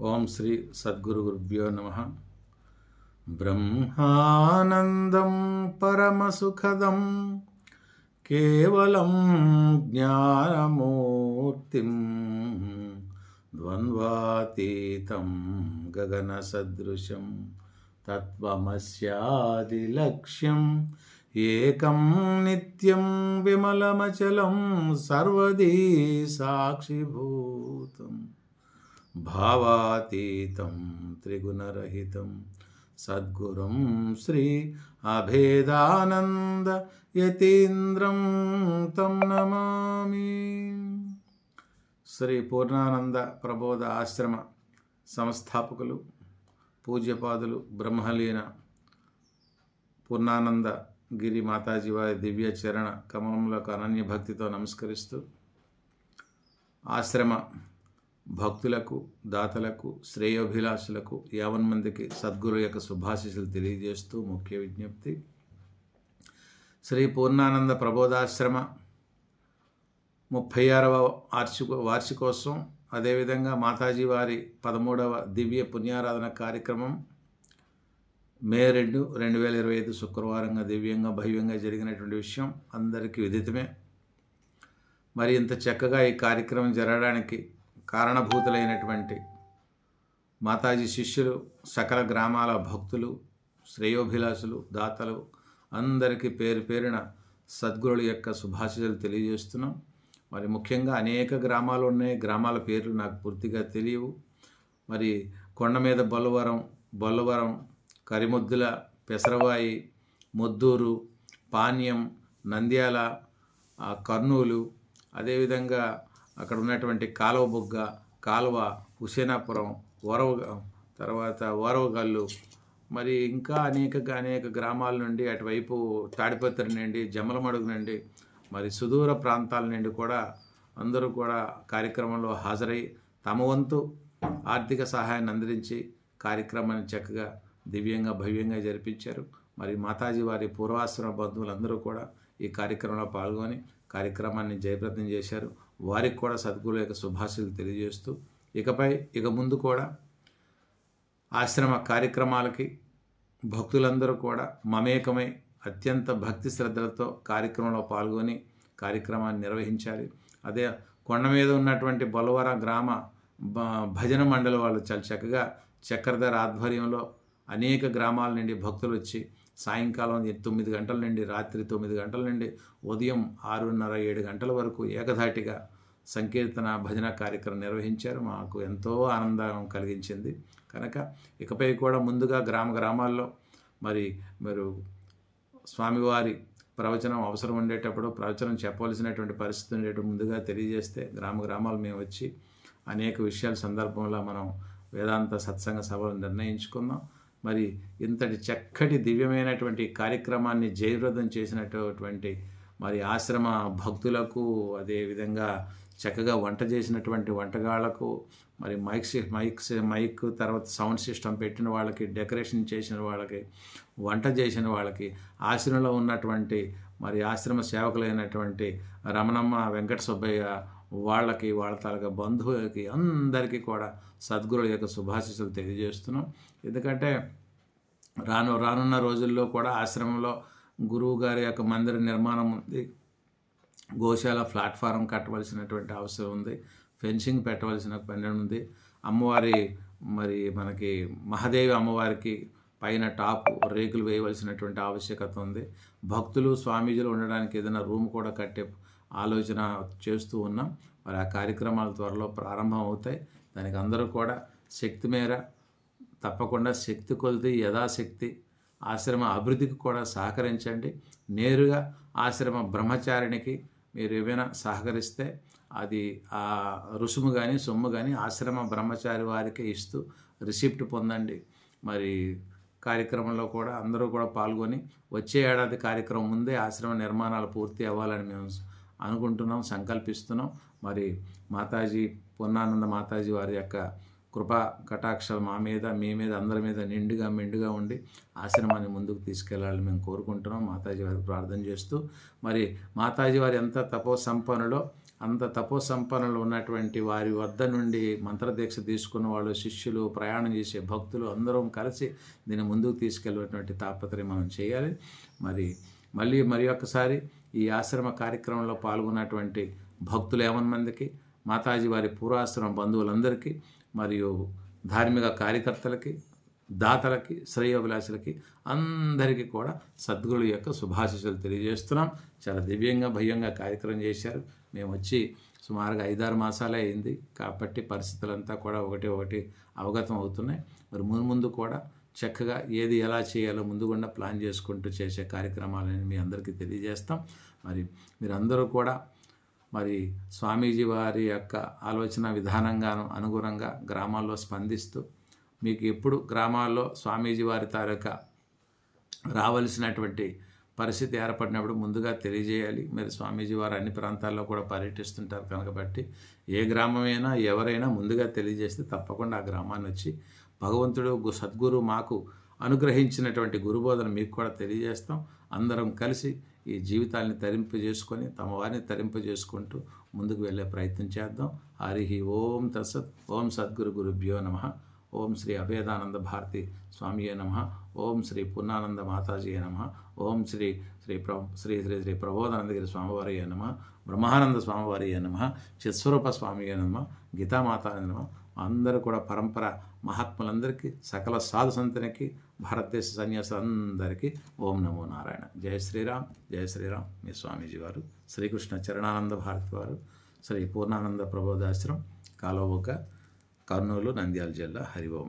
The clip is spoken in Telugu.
ఓం శ్రీ సద్గురుభ్యో నమః. బ్రహ్మానందం పరమసుఖదం కేవలం జ్ఞానమూర్తిం ద్వంద్వాతీతం గగనసదృశం తత్వమస్యాదిలక్ష్యం ఏకం నిత్యం విమలమచలం సర్వదీ సాక్షిభూతం భావాతీతం త్రిగుణరహితం సద్గురుం శ్రీ అభేదానంద యతీంద్రం తం నమామి. శ్రీ పూర్ణానంద ప్రబోధ ఆశ్రమ సంస్థాపకులు పూజ్యపాదులు బ్రహ్మలీన పూర్ణానంద గిరి మాతాజీ వారి దివ్య చరణ కమలములకు అనన్య భక్తితో నమస్కరిస్తూ ఆశ్రమ భక్తులకు దాతలకు శ్రేయోభిలాషులకు 50 మందికి సద్గురు యొక్క శుభాశీస్సులు తెలియజేస్తూ ముఖ్య విజ్ఞప్తి. శ్రీ పూర్ణానంద ప్రబోధాశ్రమ 36వ వార్షికోత్సవం, అదేవిధంగా మాతాజీ వారి 13వ దివ్య పుణ్యారాధన కార్యక్రమం మే 2, 2025 శుక్రవారంగా దివ్యంగా భవ్యంగా జరిగినటువంటి విషయం అందరికీ విదితమే. మరి ఇంత చక్కగా ఈ కార్యక్రమం జరగడానికి కారణభూతులైనటువంటి మాతాజీ శిష్యులు, సకల గ్రామాల భక్తులు, శ్రేయోభిలాషులు, దాతలు అందరికీ పేరు పేరున సద్గురుల యొక్క శుభాశీస్సులు తెలియజేస్తున్నాం. మరి ముఖ్యంగా అనేక గ్రామాలు ఉన్నాయి, గ్రామాల పేర్లు నాకు పూర్తిగా తెలియవు. మరి కొండ మీద బొల్లవరం, కరిముద్దుల, పెసరవాయి, మొద్దూరు, పాణ్యం, నంద్యాల, కర్నూలు, అదేవిధంగా అక్కడ ఉన్నటువంటి కాలువ, హుసేనాపురం, ఓరవగల్లు, మరి ఇంకా అనేక గ్రామాల నుండి, అటువైపు తాడిపత్రి నుండి, జమ్మలమడుగు నుండి, మరి సుదూర ప్రాంతాల నుండి కూడా అందరూ కూడా కార్యక్రమంలో హాజరై తమ వంతు ఆర్థిక సహాయాన్ని అందించి కార్యక్రమాన్ని చక్కగా దివ్యంగా భవ్యంగా జరిపించారు. మరి మాతాజీ వారి పూర్వాశ్రమ బంధువులందరూ కూడా ఈ కార్యక్రమంలో పాల్గొని కార్యక్రమాన్ని జయప్రదం చేశారు. వారికి కూడా సద్గురుల యొక్క శుభాశీస్సులు తెలియజేస్తూ ఇక ముందు కూడా ఆశ్రమ కార్యక్రమాలకి భక్తులందరూ కూడా మమేకమై అత్యంత భక్తి శ్రద్ధలతో కార్యక్రమంలో పాల్గొని కార్యక్రమాన్ని నిర్వహించాలి. అదే కొండ మీద ఉన్నటువంటి బొలవర గ్రామ భజన మండలి వాళ్ళు చాలా చక్కగా చక్రధర ఆధ్వర్యంలో అనేక గ్రామాల నుండి భక్తులు వచ్చి సాయంకాలం 9 గంటల నుండి రాత్రి 9 గంటల నుండి ఉదయం 6:30, 7 గంటల వరకు ఏకధాటిగా సంకీర్తన భజన కార్యక్రమం నిర్వహించారు. మాకు ఎంతో ఆనందం కలిగించింది. కనుక ఇకపై కూడా ముందుగా గ్రామాల్లో మీరు స్వామివారి ప్రవచనం అవసరం ఉండేటప్పుడు ప్రవచనం చెప్పవలసినటువంటి పరిస్థితి ఉండేటప్పుడు ముందుగా తెలియజేస్తే గ్రామాలు మేము వచ్చి అనేక విషయాల సందర్భంలో మనం వేదాంత సత్సంగ సభలు నిర్ణయించుకుందాం. మరి ఇంతటి చక్కటి దివ్యమైనటువంటి కార్యక్రమాన్ని జయప్రదం చేసినటువంటి మరి ఆశ్రమ భక్తులకు, అదేవిధంగా చక్కగా వంట చేసినటువంటి వంటగాళ్లకు, మరి మైక్ తర్వాత సౌండ్ సిస్టమ్ పెట్టిన వాళ్ళకి, డెకరేషన్ చేసిన వాళ్ళకి, వంట చేసిన వాళ్ళకి, ఆశ్రమంలో ఉన్నటువంటి మరి ఆశ్రమ సేవకులైనటువంటి రమణమ్మ, వెంకట సుబ్బయ్య వాళ్ళకి, వాళ్ళ తాలూకా బంధువులకి అందరికీ కూడా సద్గురుల యొక్క శుభాశీస్సులు తెలియజేస్తున్నాం. ఎందుకంటే రానున్న రోజుల్లో కూడా ఆశ్రమంలో గురువు గారి యొక్క మందిర నిర్మాణం ఉంది, గోశాల ప్లాట్ఫారం కట్టవలసినటువంటి అవసరం ఉంది, ఫెన్సింగ్ పెట్టవలసిన పని ఉంది, అమ్మవారి మరి మనకి మహాదేవి అమ్మవారికి పైన టాప్ రేకులు వేయవలసినటువంటి ఆవశ్యకత ఉంది. భక్తులు స్వామీజీలు ఉండడానికి ఏదైనా రూమ్ కూడా కట్టే ఆలోచన చేస్తూ ఉన్నాం. మరి ఆ కార్యక్రమాలు త్వరలో ప్రారంభం అవుతాయి. దానికి అందరూ కూడా శక్తి మేర తప్పకుండా శక్తి కొలిది యథాశక్తి ఆశ్రమ అభివృద్ధికి కూడా సహకరించండి. నేరుగా ఆశ్రమ బ్రహ్మచారినికి మీరు ఏమైనా సహకరిస్తే అది ఆ రుసుము కానీ సొమ్ము కానీ ఆశ్రమ బ్రహ్మచారి వారికి ఇస్తూ రిసిప్ట్ పొందండి. మరి కార్యక్రమంలో కూడా అందరూ కూడా పాల్గొని వచ్చే ఏడాది కార్యక్రమం ముందే ఆశ్రమ నిర్మాణాలు పూర్తి అవ్వాలని మేము అనుకుంటున్నాం, సంకల్పిస్తున్నాం. మరి మాతాజీ పూర్ణానంద మాతాజీ వారి యొక్క కృపా కటాక్షాలు మా మీద, మీ మీద, అందరి మీద మెండుగా ఉండి ఆశ్రమాన్ని ముందుకు తీసుకెళ్లాలని మేము కోరుకుంటున్నాం. మాతాజీ వారికి ప్రార్థన చేస్తూ మరి మాతాజీ వారి ఎంత తపో సంపన్నులో అంత తపోసంపన్నులు ఉన్నటువంటి వారి వద్ద నుండి మంత్రదీక్ష తీసుకున్న వాళ్ళు, శిష్యులు, ప్రయాణం చేసే భక్తులు అందరం కలిసి దీన్ని ముందుకు తీసుకెళ్ళేటువంటి తాపత్రయం మనం చేయాలి. మరి ఒక్కసారి ఈ ఆశ్రమ కార్యక్రమంలో పాల్గొన్నటువంటి భక్తులు 50 మందికి, మాతాజీ వారి పూర్వాశ్రమ బంధువులందరికీ, మరియు ధార్మిక కార్యకర్తలకి, దాతలకి, శ్రేయోభిలాషులకి అందరికీ కూడా సద్గురుల యొక్క శుభాశీస్సులు తెలియజేస్తున్నాం. చాలా దివ్యంగా భవ్యంగా కార్యక్రమం చేశారు. మేము వచ్చి సుమారుగా 5-6 మాసాలే అయింది కాబట్టి పరిస్థితులంతా కూడా ఒకటి అవగతం అవుతున్నాయి. మరి ముందు కూడా చక్కగా ఏది ఎలా చేయాలో ముందుగుండా ప్లాన్ చేసుకుంటూ చేసే కార్యక్రమాలని మీ అందరికీ తెలియజేస్తాం. మరి మీరందరూ కూడా మరి స్వామీజీ వారి యొక్క ఆలోచన విధానంగాను అనుగుణంగా గ్రామాల్లో స్పందిస్తూ, మీకు ఎప్పుడు గ్రామాల్లో స్వామీజీ వారి తాలూకా రావలసినటువంటి పరిస్థితి ఏర్పడినప్పుడు ముందుగా తెలియజేయాలి. మరి స్వామీజీ వారు అన్ని ప్రాంతాల్లో కూడా పర్యటిస్తుంటారు కనుక ఏ గ్రామమైనా ఎవరైనా ముందుగా తెలియజేస్తే తప్పకుండా ఆ గ్రామాన్ని వచ్చి భగవంతుడు సద్గురు మాకు అనుగ్రహించినటువంటి గురుబోధన మీకు కూడా తెలియజేస్తాం. అందరం కలిసి ఈ జీవితాన్ని తరింపజేసుకొని తమ వారిని తరింపజేసుకుంటూ ముందుకు వెళ్ళే ప్రయత్నం చేద్దాం. హరి ఓం తత్సత్. ఓం సద్గురు గురుభ్యో నమః. ఓం శ్రీ అభేదానంద భారతి స్వామియే నమః. ఓం శ్రీ పూర్ణానంద మాతాజీ నమః. ఓం శ్రీ ప్రబోధానందగిరి స్వామివారయ్య నమః. బ్రహ్మానంద స్వామివారయ్య నమః. చిత్స్వరూప స్వామియే నమః. గీతామాత నమః. అందరూ కూడా పరంపర మహాత్ములందరికీ, సకల సాధు సంతనికి, భారతదేశ సన్యాసులందరికీ ఓం నమో నారాయణ. జయ శ్రీరామ్, జయ శ్రీరామ్. మీ స్వామీజీ వారు, శ్రీకృష్ణ చరణానంద భారతి వారు, శ్రీ పూర్ణానంద ప్రబోధాశ్రమం, కాలువబొక్క, కర్నూలు, నంద్యాల జిల్లా. హరి ఓం.